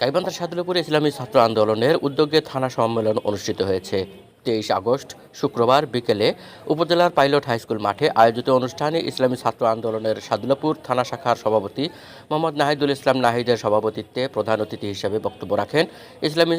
গাইবান্ধার সাদুল্লাপুরে ইসলামী ছাত্র আন্দোলনের উদ্যোগে থানা সম্মেলন অনুষ্ঠিত হয়েছে। 23 আগস্ট শুক্রবার বিকেলে উপজেলার পাইলট হাইস্কুল মাঠে আয়োজিত অনুষ্ঠানে ইসলামী ছাত্র আন্দোলনের সাদুল্লাপুর থানা শাখার সভাপতি মোহাম্মদ নাহিদুল ইসলাম নাহিদের সভাপতিত্বে প্রধান অতিথি হিসেবে বক্তব্য রাখেন ইসলামী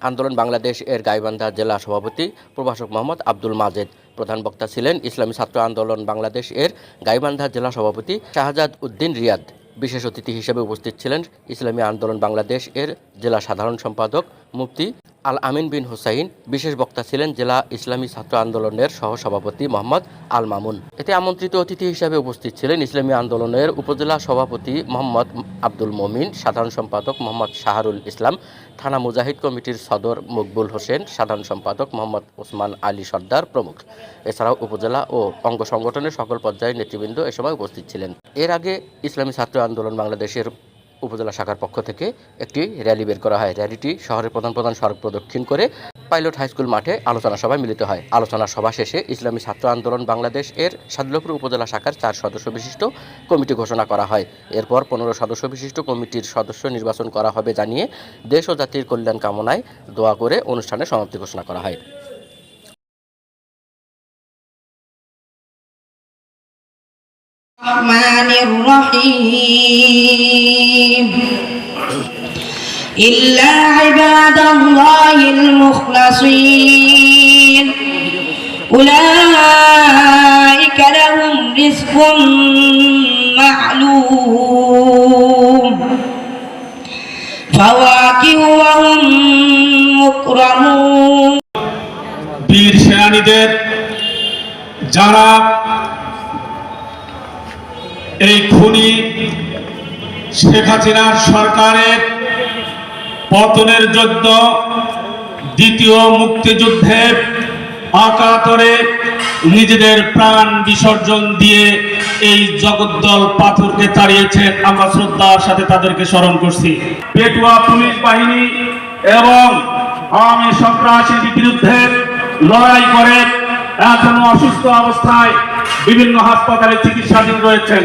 আন্দোলন বাংলাদেশ এর গাইবান্ধা জেলা সভাপতি প্রভাষক মোহাম্মদ আব্দুল মাজেদ। প্রধান বক্তা ছিলেন ইসলামী ছাত্র আন্দোলন বাংলাদেশ এর গাইবান্ধা জেলা সভাপতি শাহজাদ উদ্দিন রিয়াদ। বিশেষ অতিথি হিসেবে উপস্থিত ছিলেন ইসলামী আন্দোলন বাংলাদেশ এর জেলা সাধারণ সম্পাদক মুফতি আল আমিন বিন হুসাইন। বিশেষ বক্তা ছিলেন জেলা ইসলামী ছাত্র আন্দোলনের সহসভাপতি মোহাম্মদ আল মামুন। এতে আমন্ত্রিত অতিথি হিসেবে উপস্থিত ছিলেন ইসলামী আন্দোলনের উপজেলা সভাপতি মোহাম্মদ আব্দুল মমিন, সাধারণ সম্পাদক মোহাম্মদ শাহরুল ইসলাম, থানা মুজাহিদ কমিটির সদর মকবুল হোসেন, সাধারণ সম্পাদক মোহাম্মদ ওসমান আলী সর্দার প্রমুখ। এছাড়াও উপজেলা ও অঙ্গ সংগঠনের সকল পর্যায়ের নেতৃবৃন্দ এ সময় উপস্থিত ছিলেন। এর আগে ইসলামী ছাত্র আন্দোলন বাংলাদেশের উপজেলা শাখার পক্ষ থেকে একটি র্যালি বের করা হয়। র্যালিটি শহরের প্রধান সড়ক প্রদক্ষিণ করে পাইলট হাইস্কুল মাঠে আলোচনা সভায় মিলিত হয়। আলোচনা সভা শেষে ইসলামী ছাত্র আন্দোলন বাংলাদেশ এর সাদুল্লাপুর উপজেলা শাখার 4 সদস্য বিশিষ্ট কমিটি ঘোষণা করা হয়। এরপর 15 সদস্য বিশিষ্ট কমিটির সদস্য নির্বাচন করা হবে জানিয়ে দেশ ও জাতির কল্যাণ কামনায় দোয়া করে অনুষ্ঠানের সমাপ্তি ঘোষণা করা হয়। الرحمن الرحيم إلا عباد الله المخلصين أولئك لهم رزق معلوم فواكه وهم مكرمون বীর সেনানীদের যারা এই খুনি শেখ হাসিনার সরকারের পতনের জন্য দ্বিতীয় মুক্তিযুদ্ধে অকাতরে নিজেদের প্রাণ বিসর্জন দিয়ে এই জগদ্দল পাথরকে তাড়িয়েছেন, আমরা শ্রদ্ধার সাথে তাদেরকে স্মরণ করছি। পেটুয়া পুলিশ বাহিনী এবং আওয়ামী সন্ত্রাসীর বিরুদ্ধে লড়াই করে এখনো অসুস্থ অবস্থায় বিভিন্ন হাসপাতালে চিকিৎসাধীন রয়েছেন।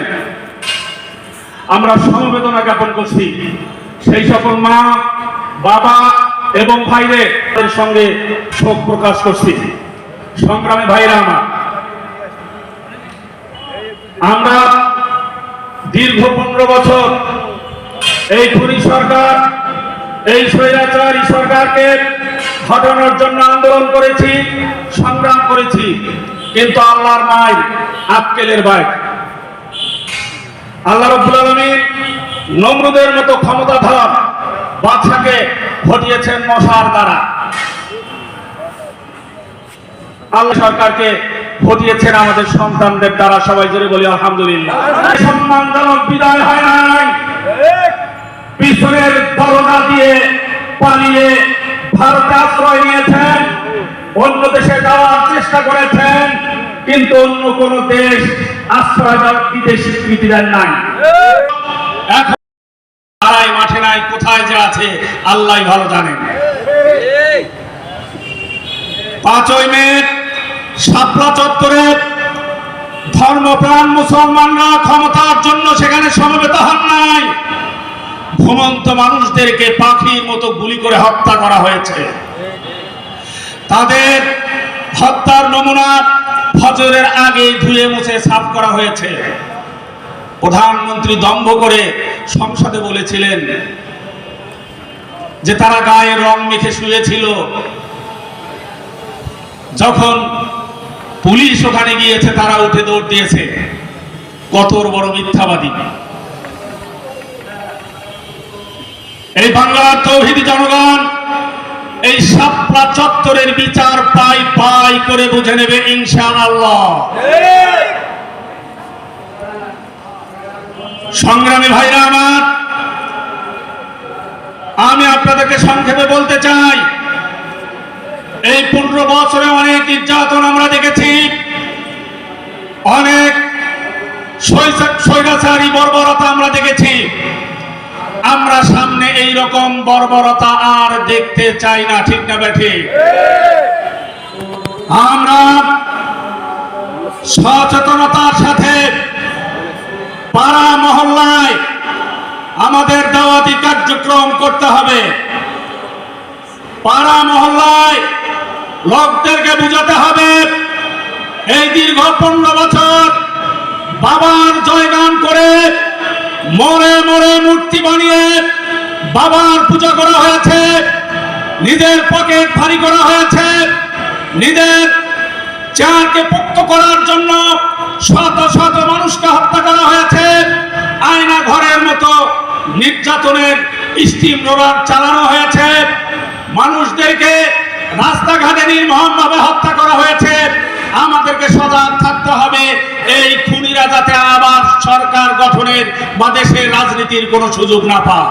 আমরা সমবেদনা জ্ঞাপন করছি সেই সকল মা, বাবা এবং ভাইদের সঙ্গে শোক প্রকাশ করছি। সংগ্রামী ভাইরা আমার, আমরা দীর্ঘ 15 বছর এই খুনি সরকার, এই স্বৈরাচারী সরকারকে হটানোর জন্য আন্দোলন করেছি, সংগ্রাম করেছি, কিন্তু আল্লাহর মাই আক্কেলের ভাই আল্লাহ রাব্বুল আলামিন নমরুদের মতো ক্ষমতাধর বাদশাকে হটিয়েছেন মশার দ্বারা। আল্লাহ সরকারকে হটিয়েছেন আমাদের সন্তানদের দ্বারা। সবাই জোরে বলি আলহামদুলিল্লাহ। সম্মানজনক বিদায় হয় নাই, পিছনের দরজা দিয়ে পালিয়ে ভারতে আশ্রয় নিয়েছেন, অন্য দেশে যাওয়ার চেষ্টা করেছেন, কিন্তু অন্য কোন দেশ আশ্রয় দিতে স্বীকৃতি দেন নাই। এখন মাঠে নাই, কোথায় যে আছে আল্লাহই ভালো জানেন। 5ই মে শাপলা চত্বরে ধর্মপ্রাণ মুসলমানরা ক্ষমতার জন্য সেখানে সমবেত হন নাই। ঘুমন্ত মানুষদেরকে পাখির মতো গুলি করে হত্যা করা হয়েছে। তাদের হত্যার নমুনা ফজরের আগে ধুয়ে মুছে সাফ করা হয়েছে। প্রধানমন্ত্রী দম্ভ করে সংসদে বলেছিলেন যে তারা গায়ে রং মেখে শুয়েছিল। যখন পুলিশ ওখানে গিয়েছে তারা উঠে দৌড় দিয়েছে। কত বড় মিথ্যাবাদী! এই বাংলার তৌহিদি জনগণ এই শাপলা চত্বরের বিচার পাই করে বুঝে নেবে ইনশাআল্লাহ। সংগ্রামী ভাইরা আমার, আমি আপনাদেরকে সংক্ষেপে বলতে চাই, এই 15 বছরে অনেক নির্যাতন আমরা দেখেছি, অনেক স্বৈরাচারী বর্বরতা আমরা দেখেছি। আমরা সামনে এই রকম বর্বরতা আর দেখতে চাই না, ঠিক না বেঠি? আমরা সচেতনতার সাথে পাড়া মহল্লায় আমাদের দাওয়াতি কার্য কার্যক্রম করতে হবে। পাড়া মহল্লায় লোকদেরকে বুঝাতে হবে এই দীর্ঘ 15 বছর বাবার জয়গান করে মরে মরে মূর্তি বানিয়ে বাবার পূজা করা হয়েছে, নিজের পকেট ভারী করা হয়েছে, নিজের চেয়ারকে পোক্ত করার জন্য শত শত মানুষকে হত্যা করা হয়েছে, আয়না ঘরের মতো নির্যাতনের স্টিম রোলার চালানো হয়েছে, মানুষদেরকে রাস্তাঘাটে নির্মমভাবে হত্যা করা হয়েছে। আমাদেরকে সজাগ থাকতে হবে এই খুনিরা যাতে আবার সরকার গঠনের বা দেশের রাজনীতির কোনো সুযোগ না পায়।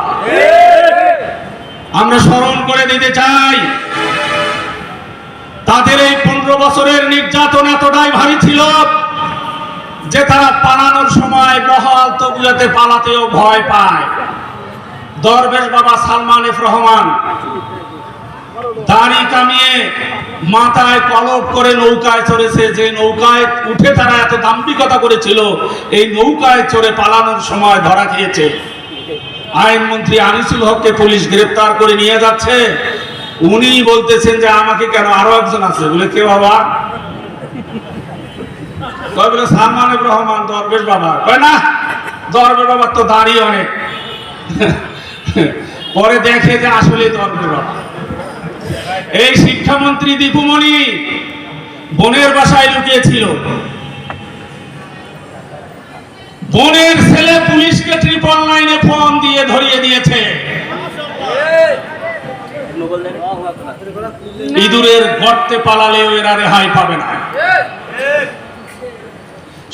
আমরা স্মরণ করে দিতে চাই তাদের এই 15 বছরের নির্যাতন এতটাই ভারী ছিল যে তারা পালানোর সময় বহাল তবিয়তে পালাতেও ভয় পায়। দরবেশ বাবা সালমান এফ রহমান দাড়ি কামিয়ে মাথায় কলপ করে নৌকায় চড়েছে, যে নৌকায় উঠে তারা এত দাম্ভিকতা করেছিল, এই নৌকায় চড়ে পালানোর সময় ধরা খেয়েছে। আইনমন্ত্রী আনিসুল হককে পুলিশ গ্রেফতার করে নিয়ে যাচ্ছে, উনি বলতেছেন যে আমাকে কেন, আরো একজন আছে বলে কে বাবা, বলে সালমান এফ রহমান দরবেশ বাবা, কয় না দরবেশ বাবার তো দাড়ি অনেক। পরে দেখে যে আসলে দরবেশ বাবা। এই শিক্ষামন্ত্রী দীপুমণি বোনের বাসায় লুকিয়েছিল, বোনের ছেলে পুলিশকে 999 ফোন দিয়ে ধরিয়ে দিয়েছে। ইঁদুরের গর্তে পালালেও এরা রেহাই পাবে না।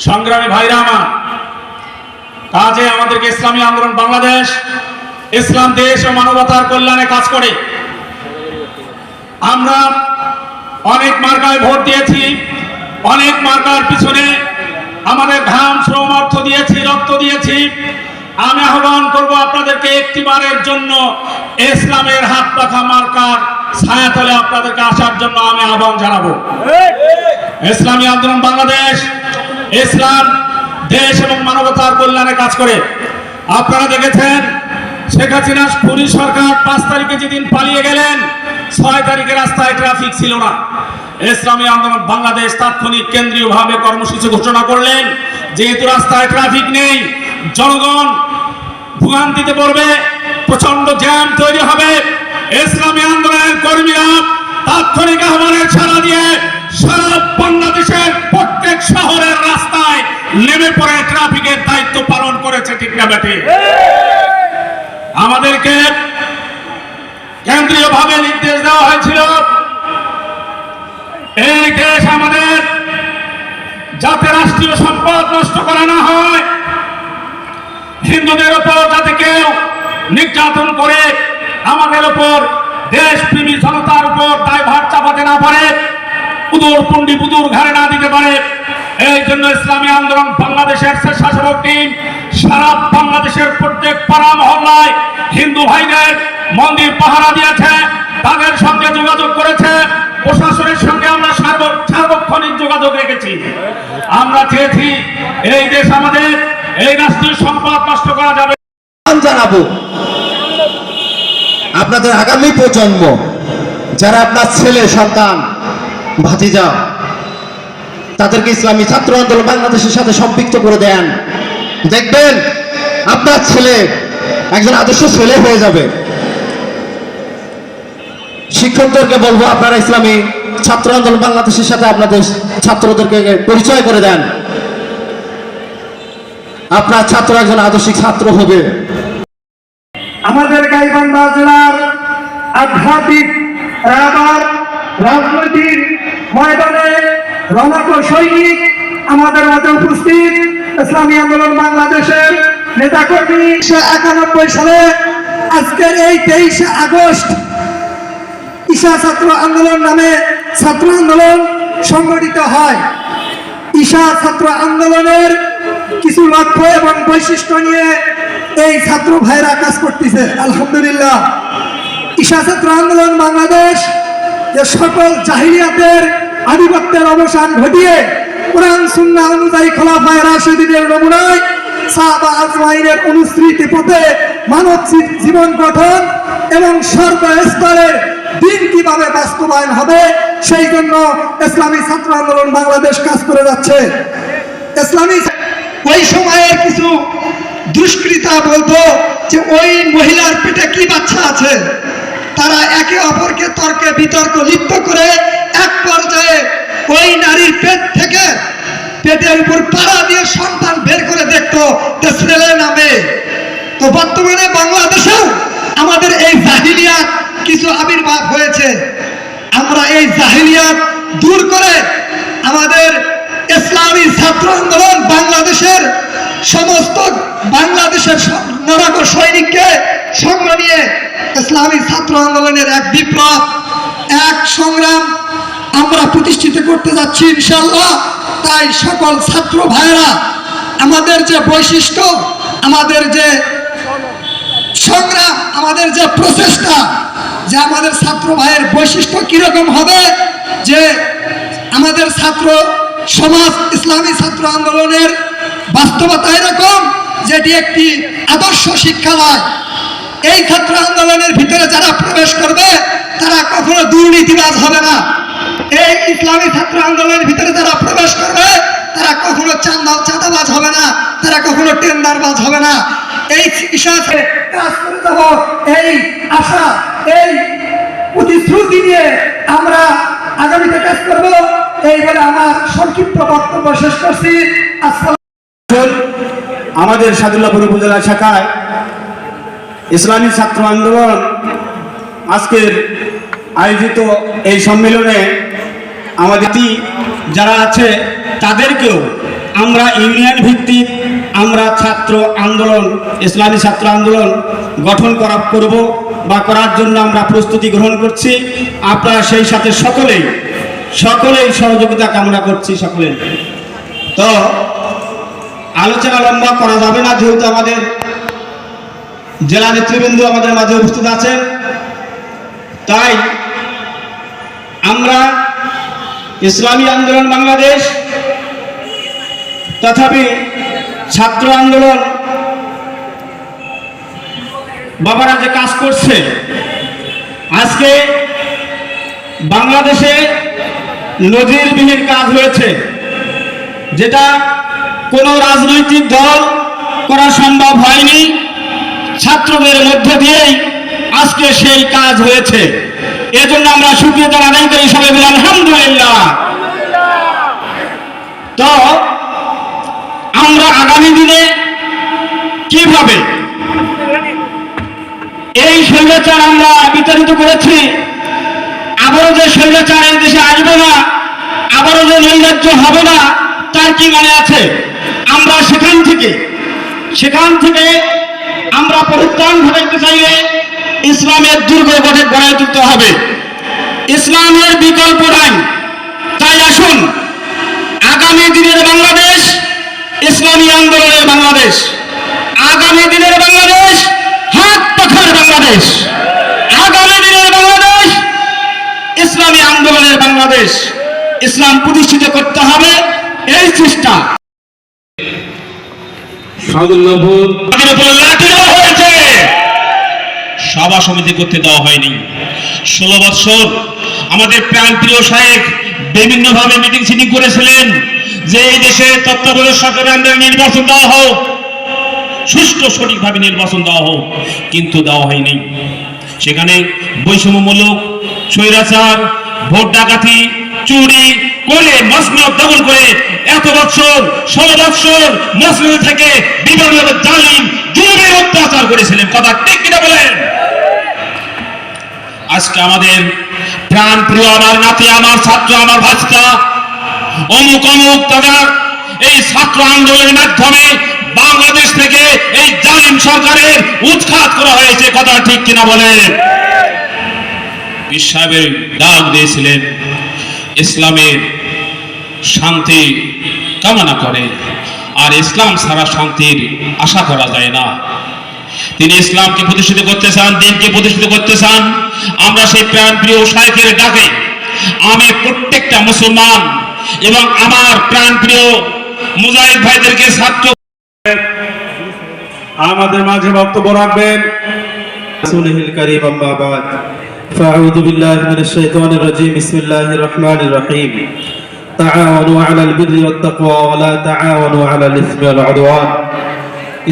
সংগ্রামী ভাইরা আমার, কাজে আমাদেরকে ইসলামী আন্দোলন বাংলাদেশ ইসলাম দেশ ও মানবতার কল্যাণে কাজ করে। আমরা অনেক মার্কায় ভোট দিয়েছি, অনেক মার্কার পিছনে আমাদের ঘাম শ্রম অর্থ দিয়েছি, রক্ত দিয়েছি। আমি আহ্বান করব আপনাদেরকে একটিবারের জন্য ইসলামের হাত পাখা মার্কার ছায়াতলে আপনাদেরকে আসার জন্য আমি আহ্বান জানাবো। ইসলামী আন্দোলন বাংলাদেশ ইসলাম দেশ এবং মানবতার কল্যাণে কাজ করে। আপনারা দেখেছেন শেখ হাসিনা খুনি সরকার 5 তারিখে যেদিন পালিয়ে গেলেন, 6 তারিখে রাস্তায় ট্রাফিক ছিল না। ইসলামী আন্দোলন বাংলাদেশ তাৎক্ষণিক কেন্দ্রীয়ভাবে কর্মসূচি ঘোষণা করলেন, যেহেতু রাস্তায় ট্রাফিক নেই, জনগণ ভোগান্তিতে পড়বে, প্রচন্ড জ্যাম তৈরি হবে। ইসলামী আন্দোলনের কর্মীরা তাৎক্ষণিক আহ্বানের সাড়া দিয়ে সারা বাংলাদেশের প্রত্যেক শহরের রাস্তায় নেমে পড়ে ট্রাফিকের দায়িত্ব পালন করেছে। ঠিক না বেটে? আমাদেরকে কেন্দ্রীয়ভাবে নির্দেশ দেওয়া হয়েছিল এই দেশ আমাদের যাতে রাষ্ট্রীয় সম্পদ নষ্ট করা না হয়, হিন্দুদের উপর যাতে কেউ নির্যাতন করে আমাদের উপর দেশপ্রেমী জনতার উপর দায়ভার চাপাতে না পারে, উদুর পুন্ডি বুদুর ঘাড়ে না দিতে পারে। এই জন্য ইসলামী আন্দোলন বাংলাদেশের স্বেচ্ছাসেবক টিম সারা বাংলাদেশের প্রত্যেক পাড়া মহল্লায় হিন্দু ভাইদের মন্দির পাহারা দিয়েছে, তাদের সঙ্গে যোগাযোগ করেছে, প্রশাসনের সঙ্গে আমরা সার্বক্ষণিক যোগাযোগ রেখেছি। আমরা চেয়েছি এই দেশ আমাদের, এই রাষ্ট্রীয় সম্পদ নষ্ট করা যাবে। জানাবো আপনাদের আগামী প্রজন্ম যারা আপনার ছেলে সন্তান ভাতিজা, তাদেরকে ইসলামী ছাত্র আন্দোলন বাংলাদেশের সাথে সম্পৃক্ত করে দেন। দেখবেন আপনার ছেলে একজন আদর্শ ছেলে হয়ে যাবে। শিক্ষকদেরকে বলবো আপনারা ইসলামী ছাত্র আন্দোলন বাংলাদেশের সাথে আপনাদের ছাত্রদেরকে পরিচয় করে দেন। আপনার ছাত্র একজন আদর্শিক ছাত্র হবে। আমাদের গাইবান্ধা জেলার আধ্যাত্মিক রাবার রাজনৈতিক ময়দানে রণাঙ্গ সৈনিক আমাদের মাঝে উপস্থিত ইসলামী আন্দোলন বাংলাদেশের নেতাকর্মী। 1991 সালে আজকের এই 23 আগস্ট ঈশা ছাত্র আন্দোলন নামে ছাত্র আন্দোলন সংগঠিত হয়। ঈশা ছাত্র আন্দোলনের কিছু লক্ষ্য এবং বৈশিষ্ট্য নিয়ে এই ছাত্র ভাইরা কাজ করতেছে। আলহামদুলিল্লাহ, ঈশা ছাত্র আন্দোলন বাংলাদেশ যে সকল জাহিলিয়াতের আধিপত্যের অবসান ঘটিয়ে কোরআন সুন্নাহ অনুযায়ী খোলাফায়ে রাশিদিনের নমুনায় সাহাবা আজমাইনের অনুসৃতি পথে মানব জীবন গঠন এবং সর্বস্তরে দিন কিভাবে বাস্তবায়ন হবে সেই জন্য ইসলামী ছাত্র আন্দোলন বাংলাদেশ কাজ করে যাচ্ছে। ইসলামী ওই সময়ের কিছু দুষ্কৃতা বলতো যে ওই মহিলার পেটে কি বাচ্চা আছে, তারা একে অপরকে তর্কে বিতর্ক লিপ্ত করে এক পর্যায়ে ওই নারীর পেট থেকে পেটের উপর পাড়া দিয়ে সন্তান বের করে দেখতো যে ছেলে না মেয়ে। তো বর্তমানে বাংলাদেশেও আমাদের এই জাহিলিয়াত কিছু আবির্ভাব হয়েছে। আমরা এই জাহিলিয়াত দূর করে আমাদের ইসলামী ছাত্র আন্দোলন বাংলাদেশের সমস্ত বাংলাদেশের নরক সৈনিককে সঙ্গে নিয়ে ইসলামী ছাত্র আন্দোলনের এক বিপ্লব, এক সংগ্রাম আমরা প্রতিষ্ঠিত করতে যাচ্ছি ইনশাআল্লাহ। তাই সকল ছাত্র ভাইয়েরা আমাদের যে বৈশিষ্ট্য, আমাদের যে সংগ্রাম, আমাদের যে প্রচেষ্টা, যে আমাদের ছাত্র ভাইয়ের বৈশিষ্ট্য কিরকম হবে, যে আমাদের ছাত্র সমাজ ইসলামী ছাত্র আন্দোলনের বাস্তবতা এরকম যেটি একটি আদর্শ শিক্ষালয়। এই ছাত্র আন্দোলনের ভিতরে যারা প্রবেশ করবে তারা কখনো দুর্নীতিবাজ হবে না। এই ইসলামী ছাত্র আন্দোলনের ভিতরে যারা প্রবেশ করবে তারা কখনো চাঁদাবাজ হবে না, তারা কখনো টেন্ডারবাজ হবে না। এই চিকিৎসাতে কাজ করে যাব, এই আশা, এই প্রতিশ্রুতি নিয়ে আমরা আগামীতে কাজ করব। এই বলে আমার সংক্ষিপ্ত বক্তব্য শেষ করছি। আমাদের সাদুল্লাপুর উপজেলা শাখায় ইসলামী ছাত্র আন্দোলন আজকের আয়োজিত এই সম্মেলনে আমাদের যারা আছে তাদেরকেও আমরা ইউনিয়ন ভিত্তিক আমরা ছাত্র আন্দোলন, ইসলামী ছাত্র আন্দোলন গঠন করব বা করার জন্য আমরা প্রস্তুতি গ্রহণ করছি। আপনারা সেই সাথে সকলেই সহযোগিতা কামনা করছি সকলের। তো আলোচনা লম্বা করা যাবে না, যেহেতু আমাদের জেলা নেতৃবৃন্দ আমাদের মাঝে উপস্থিত আছেন। তাই আমরা ইসলামী আন্দোলন বাংলাদেশ তথাপি ছাত্র আন্দোলন বাবারা যে কাজ করছে, আজকে বাংলাদেশে নজিরবিহীন কাজ হয়েছে, যেটা কোনো রাজনৈতিক দল করা সম্ভব হয়নি। ছাত্রদের মধ্য দিয়েই আজকে সেই কাজ হয়েছে। এজন্য আমরা শুকরিয়া আদায় করি, সবাই বলি আলহামদুলিল্লাহ। তো আমরা আগামী দিনে কিভাবে এই স্বৈরাচার আমরা বিতাড়িত করেছি, আবারও যে স্বৈরাচার এই দেশে আসবে না, আবারও যে নৈরাজ্য হবে না, তার কি মানে আছে? আমরা সেখান থেকে আমরা পরিত্রাণ ঘটাইতে চাইলে ইসলামের দুর্গ গড়ে তুলতে হবে। ইসলামের বিকল্প নাই। তাই আসুন আগামী দিনের বাংলাদেশ ইসলামী আন্দোলনের বাংলাদেশ, আগামী দিনের বাংলাদেশ হাত পাখার বাংলাদেশ, আগামী দিনের বাংলাদেশ ইসলামী আন্দোলনের বাংলাদেশ। ইসলাম প্রতিষ্ঠিত করতে হবে, এই চেষ্টা। সভা সমিতি করতে দেওয়া হয়নি। 16 বছর আমাদের প্রাণপ্রিয় সাহেব বিভিন্ন ভাবে মিটিং সিটিং করেছিলেন যে এই দেশে তত্ত্বাবধায়ক সরকারের আন্ডারে নির্বাচন দেওয়া হোক, সুষ্ঠু সঠিকভাবে নির্বাচন দেওয়া হোক, কিন্তু দেওয়া হয়নি। সেখানে বৈষম্যমূলক স্বৈরাচার, ভোট ডাকাতি, চুরি করে মসনদ দখল করে এত বছর 16 বছর মসনদ থেকে বিভিন্ন জালিম জুলুমের অত্যাচার করেছিলেন। কথা ঠিক কিনা বলেন? আজকে আমাদের প্রাণ প্রিয় আমার নাতি, আমার ছাত্র, আমার ভাস্তা অমুক তারা এই ছাত্র আন্দোলনের মাধ্যমে বাংলাদেশ থেকে এই জালিম সরকারের উৎখাত করা হয়েছে। কথা ঠিক কিনা বলেন? পীর সাহেবের ডাক দিয়েছিলেন ইসলামের শান্তি কামনা করে, আর ইসলাম ছাড়া শান্তির আশা করা যায় না। তিনি ইসলামকে প্রতিষ্ঠিত করতে চান, দিনকে প্রতিষ্ঠিত করতে চান। আমরা সেই প্রাণ প্রিয় শায়েখের ডাকে আমি প্রত্যেকটা মুসলমান এবং আমার প্রাণ প্রিয় মুজাহিদ ভাইদেরকে ছাত্র আমাদের মাঝে বক্তব্য রাখবেন। رسوله الكريم أما بعد فأعوذ بالله من الشيطان الرجيم بسم الله الرحمن الرحيم تعاونوا على البر والتقوى ولا تعاونوا على الإثم والعدوان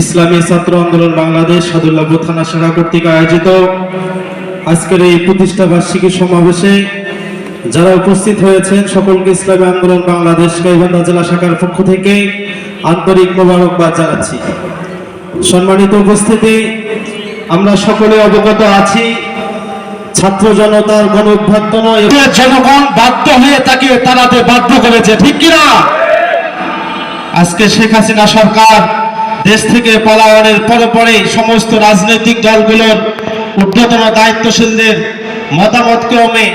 ইসলামী ছাত্র আন্দোলন বাংলাদেশ সাদুল্লাহপুর থানা শাখা কর্তৃক আয়োজিত আজকের এই প্রতিষ্ঠা বার্ষিকী সমাবেশে যারা উপস্থিত হয়েছেন সকলকে ইসলামী আন্দোলন বাংলাদেশ গাইবান্ধা জেলা শাখার পক্ষ থেকে আন্তরিক মোবারকবাদ জানাচ্ছি। সম্মানিত উপস্থিতি, আমরা সকলে অবগত আছি ছাত্র জনতার গণ অভ্যুত্থান জনগণ বাধ্য হয়ে তাকে তাড়াতে বাধ্য করেছে, ঠিক কিনা? আজকে শেখ হাসিনা সরকার দেশ থেকে পলায়নের পরে সমস্ত রাজনৈতিক দলগুলোর ঊর্ধ্বতন দায়িত্বশীলদের মতামত ক্রমে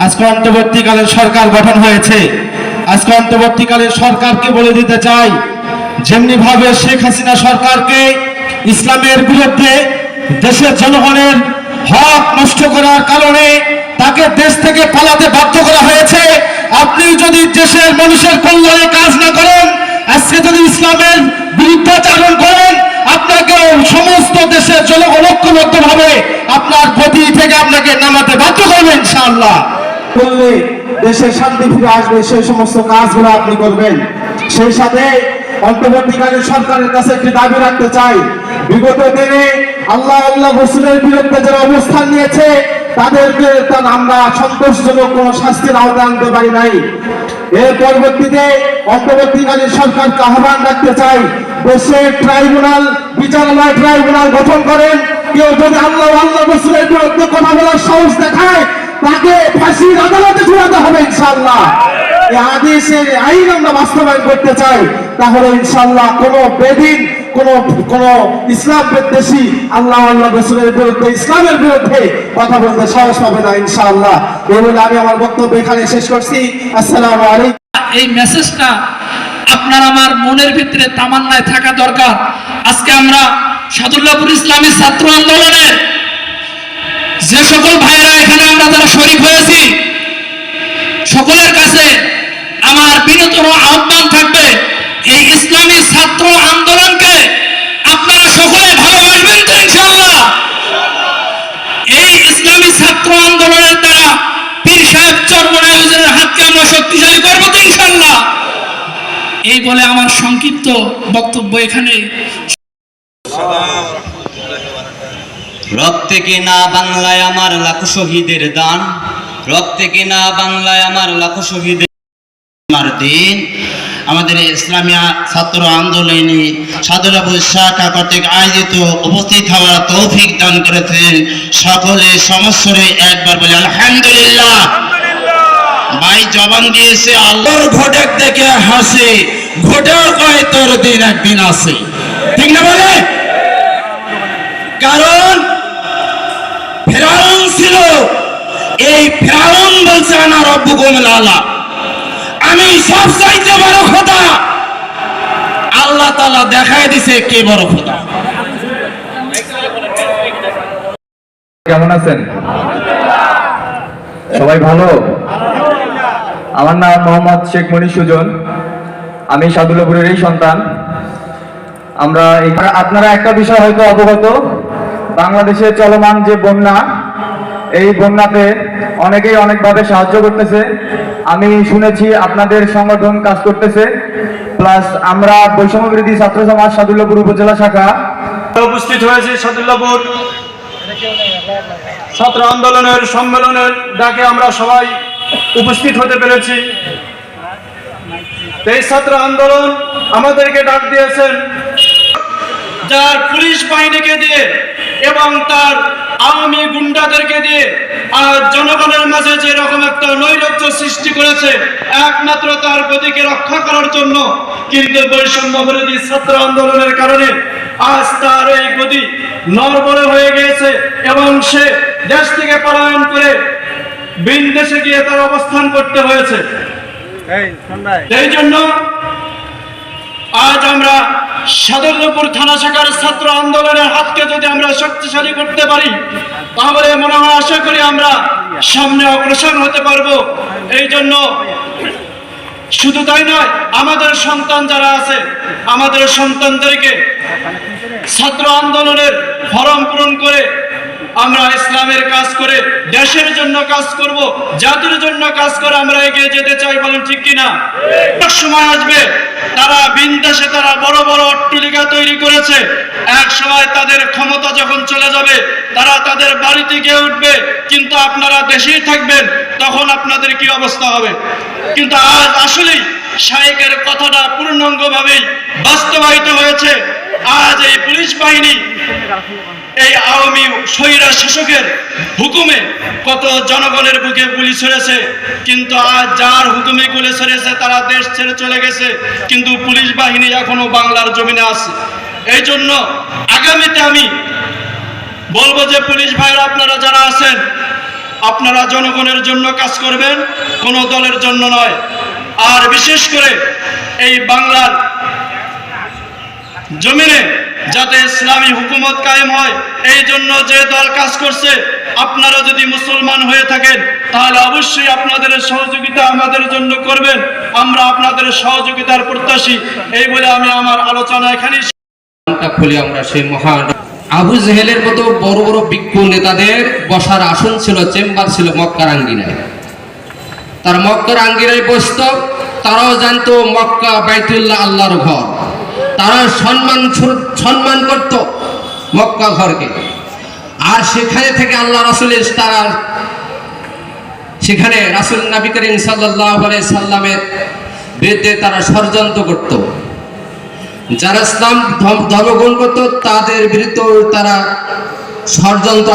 আজকে অন্তর্বর্তীকালীন সরকার গঠন হয়েছে। আজকে অন্তর্বর্তীকালীন সরকারকে বলে দিতে চাই, যেমনি ভাবে শেখ হাসিনা সরকারকে ইসলামের বিরুদ্ধে দেশের জনগণের হক নষ্ট করার কারণে তাকে দেশ থেকে পালাতে বাধ্য করা হয়েছে। আপনি যদি দেশের মানুষের কল্যাণে কাজ না করেন, আজকে যদি ইসলামের বিরুদ্ধাচরণ করেন, আপনাকে সমস্ত দেশের জনগণ ঐক্যবদ্ধভাবে আপনার গতি থেকে আপনাকে নামাতে বাধ্য করবেন ইনশাআল্লাহ। করলে দেশে শান্তি ফিরে আসবে, সেই সমস্ত কাজগুলো আপনি করবেন। সেই সাথে অন্তর্বর্তীকালীন সরকারের কাছে একটি দাবি রাখতে চাই, বিগত দিনে আল্লাহ রাসূলের বিরুদ্ধে যারা অবস্থান নিয়েছে তাদেরকে আমরা সন্তোষজনক কোনো শাস্তির আওতায় আনতে পারি নাই। এর পরবর্তীতে অন্তর্বর্তীকালীন সরকারকে আহ্বান রাখতে চাই, দেশে ট্রাইব্যুনাল, বিচারালয় ট্রাইব্যুনাল গঠন করেন। কেউ যদি আল্লাহ রাসূলের বিরুদ্ধে কথা বলার সাহস দেখায়, তাকে ফাঁসির আদালতে ঝুলাতে হবে ইনশাআল্লাহ। এই আদেশের আইন আমরা বাস্তবায়ন করতে চাই, তাহলে ইনশাআল্লাহ কোনো বেদিন, কোন ইসলাম বিদ্বেষী আল্লাহ রাসূলের বিরুদ্ধে, ইসলামের বিরুদ্ধে কথা বলতে সাহস পাবে না ইনশাআল্লাহ। এই বলে আমি আমার বক্তব্য এখানে শেষ করছি। আসসালামু আলাইকুম। এই মেসেজটা আপনার আমার মনের ভিতরে তামান্নায় থাকা দরকার। আজকে আমরা সাদুল্লাহপুর ইসলামী ছাত্র আন্দোলনের যে সকল ভাইয়েরা এখানে আমরা যারা শরীক হয়েছি, সকলের কাছে আমার বিনীত আহ্বান থাকবে, এই ইসলামী ছাত্র আন্দোলনকে আপনারা সকলে ভালোবাসবেন তো ইনশাআল্লাহ। এই ইসলামী ছাত্র আন্দোলনের দ্বারা পীর সাহেব চরমনাই হুজুরের হাতকে আমরা শক্তিশালী করবো তো ইনশাআল্লাহ। এই বলে আমার সংক্ষিপ্ত বক্তব্য এখানে। রক্তে কিনা বাংলায় আমার লাখো শহীদের দান, রক্তে কিনা বাংলায় আমার লাখো শহীদের আমার দিন। আমাদের ইসলামী ছাত্র আন্দোলনে সাদুল্লাহপুর শাখা কর্তৃক আয়োজিত উপস্থিত হওয়ার তৌফিক দান করেছেন সকলে সমস্যরে একবার বলে আলহামদুলিল্লাহ। ভাই জবান দিয়েছে আল্লাহর ঘটক দেখে হাসে, ঘটেও কয় তোর দিন একদিন আসে, ঠিক না বলে? কারণ ফেরাউন ছিল, এই ফেরাউন বলছে আনা রব্বুকুমুল আলা, আমি সব চাইতে বড় খোদা। আল্লাহ তাআলা দেখায় দিছে কে বড় খোদা। কেমন আছেন সবাই? ভালো। আমার নাম মোহাম্মদ শেখ মনির সুজন, আমি সাদুল্লাহপুরেরই সন্তান। আমরা আপনারা একটা বিষয় হয়তো অবগত, বাংলাদেশে চলমান যে বন্যা, এই বন্যাতে অনেকেই অনেকভাবে সাহায্য করতেছে। আমি শুনেছি আপনাদের সংগঠন কাজ করতেছে, প্লাস আমরা বৈষম্য বিরোধী ছাত্র সমাজ সাদুল্লাহপুর উপজেলা শাখা উপস্থিত হয়েছে সাদুল্লাহপুর ছাত্র আন্দোলনের সম্মেলনের ডাকে আমরা সবাই উপস্থিত হতে পেরেছি। এই ছাত্র আন্দোলন আমাদেরকে ডাক দিয়েছেন, যার পুলিশ বাহিনীকে দিয়ে এবং তার আওয়ামী গুন্ডাদেরকে দিয়ে আর জনগণের মাঝে যে রকম একটা নৈরাজ্য সৃষ্টি করেছে একমাত্র তার গতিকে রক্ষা করার জন্য। কিন্তু বৈষম্য বিরোধী ছাত্র আন্দোলনের কারণে আজ তার এই গতি নড়বড়ে হয়ে গিয়েছে এবং সে দেশ থেকে পলায়ন করে ভিন দেশে গিয়ে তার অবস্থান করতে হয়েছে। এই জন্য আজ আমরা সাদুল্লাহপুর থানা শাখার ছাত্র আন্দোলনের হাতকে যদি আমরা শক্তিশালী করতে পারি, তাহলে মনে হয় আশা করি আমরা সামনে অগ্রসর হতে পারবো। এই জন্য শুধু তাই নয়, আমাদের সন্তান যারা আছে, আমাদের সন্তানদেরকে ছাত্র আন্দোলনের ফরম পূরণ করে আমরা ইসলামের কাজ করে দেশের জন্য কাজ করব, জাতির জন্য কাজ করে আমরা এগিয়ে যেতে চাই, বলেন ঠিক কিনা? এক সময় আসবে তারা বিন্দাসে তারা বড় বড় অট্টালিকা তৈরি করেছে, এক সময় তাদের ক্ষমতা যখন চলে যাবে তারা তাদের বাড়িতে গিয়ে উঠবে, কিন্তু আপনারা দেশেই থাকবেন, তখন আপনাদের কি অবস্থা হবে? কিন্তু আজ আসলেই শায়েকের কথাটা পূর্ণাঙ্গভাবেই বাস্তবায়িত হয়েছে। আজ এই পুলিশ বাহিনী এই আওয়ামী স্বৈরা শাসকের হুকুমে কত জনগণের বুকে গুলি ছড়েছে, কিন্তু আজ যার হুকুমে গুলি ছড়েছে তারা দেশ ছেড়ে চলে গেছে, কিন্তু পুলিশ বাহিনী এখনো বাংলার জমিনে আছে। এই জন্য আগামীতে আমি বলবো যে পুলিশ ভাইরা আপনারা যারা আছেন, আপনারা জনগণের জন্য কাজ করবেন, কোনো দলের জন্য নয়। আর বিশেষ করে এই বাংলার জমিনে যাতে ইসলামী হুকুমত কায়েম হয়, এই জন্য যে দল কাজ করছে, আপনারা যদি মুসলমান হয়ে থাকেন তাহলে অবশ্যই আপনাদের সহযোগিতা আমাদের জন্য করবেন, আমরা আপনাদের সহযোগিতার প্রত্যাশী। এই বলে আমি আমার আলোচনা এখানে খুলে আমরা সেই মহান আবু জেহেলের মতো বড় বড় বিজ্ঞ নেতাদের বসার আসন ছিল, চেম্বার ছিল মক্কার আঙ্গিনায়। তার মক্কার আঙ্গিনায় বসত, তারাও জানতো মক্কা বাইতুল্লাহ আল্লাহর ঘর, তারা সম্মান করত মক্কা ঘরকে। আর সেখানে থেকে আল্লাহ রাসূলের তারা সেখানে রাসূল নবী করিম সাল্লাল্লাহু আলাইহি সাল্লামের বিরুদ্ধে তারা ষড়যন্ত্র করত। যারা ইসলাম ধর্ম গ্রহণ করত তাদের বিরুদ্ধে তারা ষড়যন্ত্র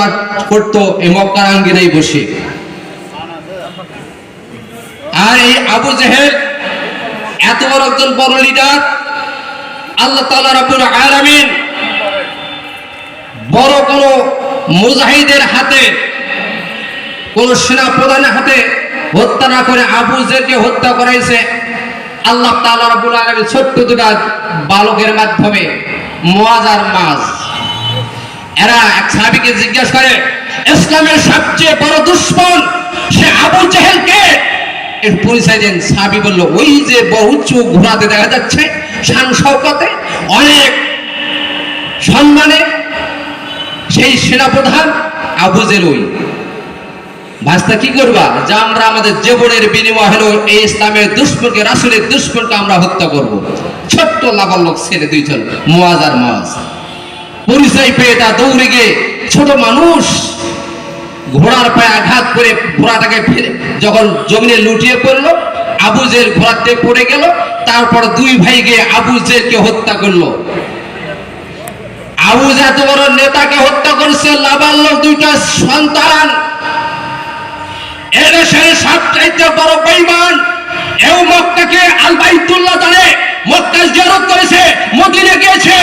করত এই মক্কার আঙ্গিনায় বসে। আর এই আবু জেহেল এত বড় একজন বড় লিডার, আল্লাহ তাআলা রাব্বুল আলামিন বড় কোন মুজাহিদের হাতে, কোন সেনা প্রধানের হাতে হত্যা না করে আবু জেহেলকে হত্যা করাইছে আল্লাহ তাআলা রাব্বুল আলামিন ছোট্ট দুটা বালকের মাধ্যমে, মুয়াজ আর মাজ। এরা এক সাহাবীকে জিজ্ঞাসা করে ইসলামের সবচেয়ে বড় দুশমন সে আবু জেহেল কে? এর পরিচয় দেন। সাহাবী বলল, ওই যে বড় উঁচু ঘোড়াতে দেখা যাচ্ছে, শান শওকতে, অনেক সম্মানে, সেই সেনাপ্রধান আবু জেহেল। ওই ভাস্তা কি করবা, যা আমরা আমাদের জীবনের বিনিময় হলো এই ইসলামের দুশমনকে, রাসূলের দুশমনকে আমরা হত্যা করব। ছোট্ট লাবালক ছেলে দুইজন, মুয়াজ আর মাজ। পরিচয় পেয়ে তা দৌড়ে গিয়ে, ছোট মানুষ, ঘোড়ার পায়ে আঘাত করে ঘোড়াটাকে ফেলে যখন জমিনে লুটিয়ে পড়লো, আবু জেহেল ঘোড়াতে পড়ে গেল। তারপর দুই ভাই গিয়ে আবু জেহেলকে হত্যা করলো। আবু জেহেল এত বড় নেতাকে হত্যা করছে, লাবালক দুইটা সন্তান, এদেশের সবচাইতে বড় বেঈমান। এও মক্কাকে আল বাইতুল্লাহ জানে, মক্কা জিয়ারত করেছে, মদিনা গিয়েছে,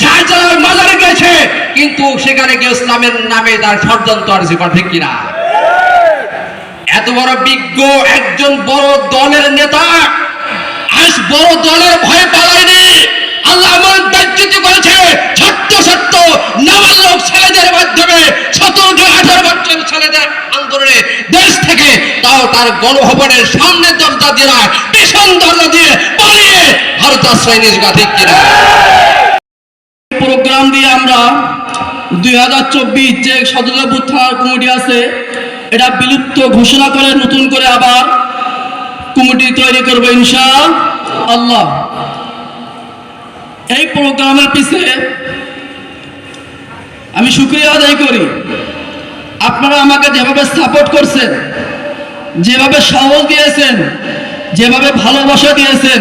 শাহজালাল মাজারে গিয়েছে, কিন্তু সেখানে গিয়ে ইসলামের নামে তার ষড়যন্ত্র আছে, ঠিক কিনা? এত বড় বিজ্ঞ একজন বড় দলের নেতা আজ বড় দলের ভয় পালায়নি। আল্লাহ এমন বেজ্জতি করেছে ছোট্ট ছোট্ট নাবালক ছেলেদের মাধ্যমে, 17-18 বছর ছেলেদের আন্দোলনে দেশ থেকে, তাও তার গণভবনের সামনে দরজা দিয়ে নয়, পিছন দরজা দিয়ে পালিয়ে ভারত আশ্রয় নিয়ে গেছে, ঠিক কিনা? প্রোগ্রাম দিয়ে আমরা 2024 যে সদরপুর থানার কমিটি আছে এটা বিলুপ্ত ঘোষণা করে নতুন করে আবার কমিটি তৈরি করবো ইনশাআল্লাহ। এই প্রোগ্রামের পিছে আমি শুকরিয়া আদায় করি, আপনারা আমাকে যেভাবে সাপোর্ট করছেন, যেভাবে সাহস দিয়েছেন, যেভাবে ভালোবাসা দিয়েছেন,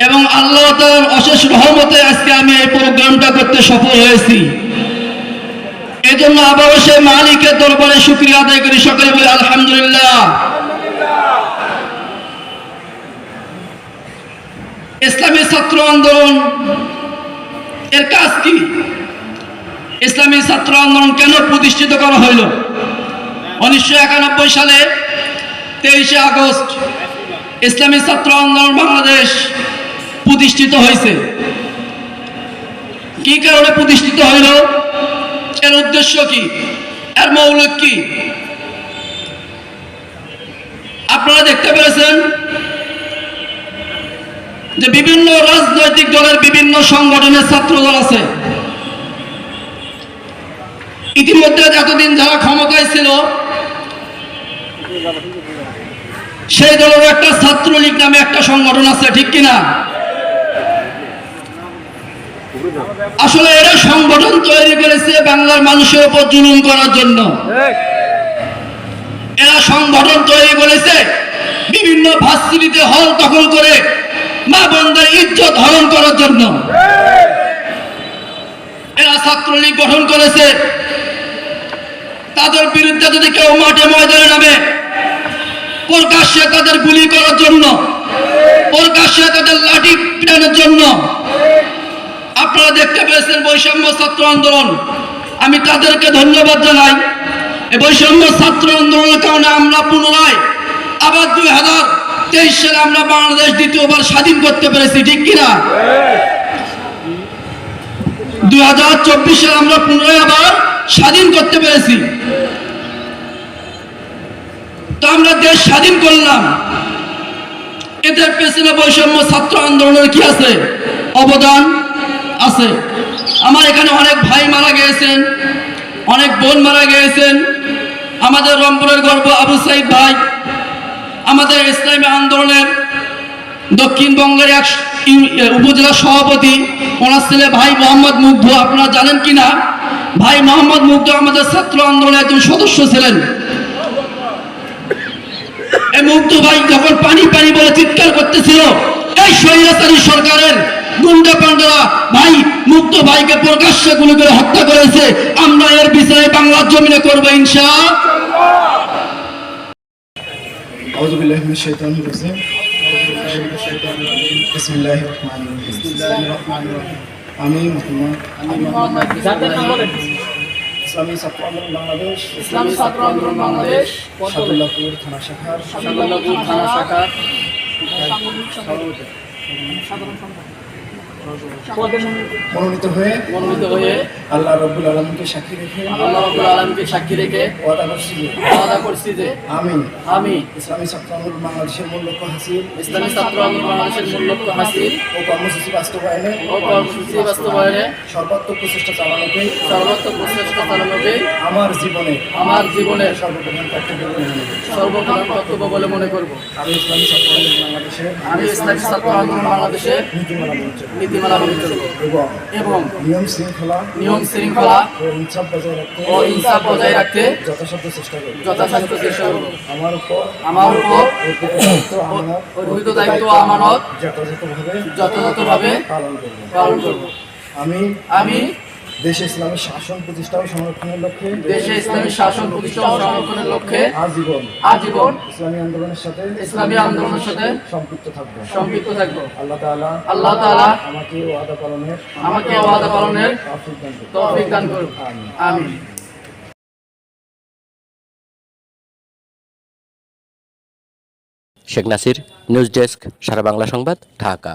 এবং আল্লাহ তাআলার অশেষ রহমতে আজকে আমি এই প্রোগ্রামটা করতে সফল হয়েছি। এই জন্য আবারও সেই মালিকের দরবারে শুকরিয়া আদায় করি, সকলে বলে আলহামদুলিল্লাহ। ইসলামী ছাত্র আন্দোলন এর কাজ কি? ইসলামী ছাত্র আন্দোলন কেন প্রতিষ্ঠিত করা হইল? 1991 সালে 23 আগস্ট ইসলামী ছাত্র আন্দোলন বাংলাদেশ প্রতিষ্ঠিত হয়েছে। কি কারণে প্রতিষ্ঠিত হইল? এর উদ্দেশ্য কি? এর মৌলিক কি? আপনারা দেখতে পেরেছেন যে বিভিন্ন রাজনৈতিক দলের বিভিন্ন সংগঠনের ছাত্র দল আছে। ইতিমধ্যে এতদিন যারা ক্ষমতায় ছিল সেই দলের একটা ছাত্রলীগ নামে একটা সংগঠন আছে, ঠিক কিনা? আসলে এরা সংগঠন তৈরি করেছে বাংলার মানুষের উপর জুলুম করার জন্য। এরা সংগঠন তৈরি করেছে বিভিন্ন ভার্সিটিতে হল দখল করে মা বোনদের ইজ্জত হরণ করার জন্য। এরা ছাত্রলীগ গঠন করেছে তাদের বিরুদ্ধে যদি কেউ মাঠে ময়দানে নামে প্রকাশ্যে তাদের গুলি করার জন্য, প্রকাশ্যে তাদের লাঠি পিটানোর জন্য। আপনারা দেখতে পেয়েছেন বৈষম্য ছাত্র আন্দোলন, আমি তাদেরকে ধন্যবাদ জানাই। এই বৈষম্য ছাত্র আন্দোলনের কারণে আমরা পুনরায় আবার 2023 সালে আমরা বাংলাদেশ দ্বিতীয়বার স্বাধীন করতে পেরেছি, ঠিক কিনা? 2024 সালে আমরা পুনরায় আবার স্বাধীন করতে পেরেছি। তো আমরা দেশ স্বাধীন করলাম, এদের পেছনে বৈষম্য ছাত্র আন্দোলনের কি আছে? অবদান আছে। আমার এখানে অনেক ভাই মারা গিয়েছেন, অনেক বোন মারা গিয়েছেন। আমাদের রংপুরের গর্ব আবু সাইদ ভাই আমাদের ইসলামী আন্দোলনের দক্ষিণবঙ্গের এক উপজেলা সভাপতি, ওনার ছেলে ভাই মোহাম্মদ মুগ্ধ, আপনারা জানেন কিনা? ভাই মোহাম্মদ মুগ্ধ আমাদের ছাত্র আন্দোলনের একজন সদস্য ছিলেন। এই মুগ্ধ ভাই যখন পানি পানি বলে চিৎকার করতেছিল, এই স্বৈরাচারী সরকারের গুন্ডা পান্ডারা ভাই মুগ্ধ ভাইকে প্রকাশ্যে গুলি করে হত্যা করেছে। আমরা এর বিচারে বাংলার জমিনে করবো ইনশাআল্লাহ। আউযু বিল্লাহি মিনাশ শাইতানির রাজিম। বিসমিল্লাহির রহমানির রহিম। আমি মুহাম্মদ ইসলামী ছাত্র আন্দোলন বাংলাদেশ সাদুল্লাহপুর থানা শাখার মনোনীত হয়ে আল্লাহ রাব্বুল আলামিনকে সাক্ষী রেখে ওয়াদা করছি যে আমি ইসলামী ছাত্র আন্দোলন বাংলাদেশের মূল লক্ষ্য হাসিল ও কর্মসূচি বাস্তবায়নে সর্বাত্মক প্রচেষ্টা চালানোকে আমার জীবনের সর্বপ্রধান কর্তব্য বলে মনে করব। আমি ইসলামী ছাত্র আন্দোলন বাংলাদেশের নীতিমালা মেনে চলব এবং নিয়ম শৃঙ্খলা ও ইনসাফ বজায় রাখতে যথাসাধ্য চেষ্টা করব। আমার উপর অর্পিত দায়িত্ব আমানত যথাযথভাবে পালন করব। আমি দেশে ইসলামী শাসন প্রতিষ্ঠা ও সংরক্ষণের লক্ষ্যে আজীবন ইসলামী আন্দোলনের সাথে সম্পৃক্ত থাকব। আল্লাহ তাআলা আমাকে ওয়াদা পালনের তৌফিক দান করুন। আমিন। শেখ নাসির, নিউজ ডেস্ক, সারা বাংলা সংবাদ, ঢাকা।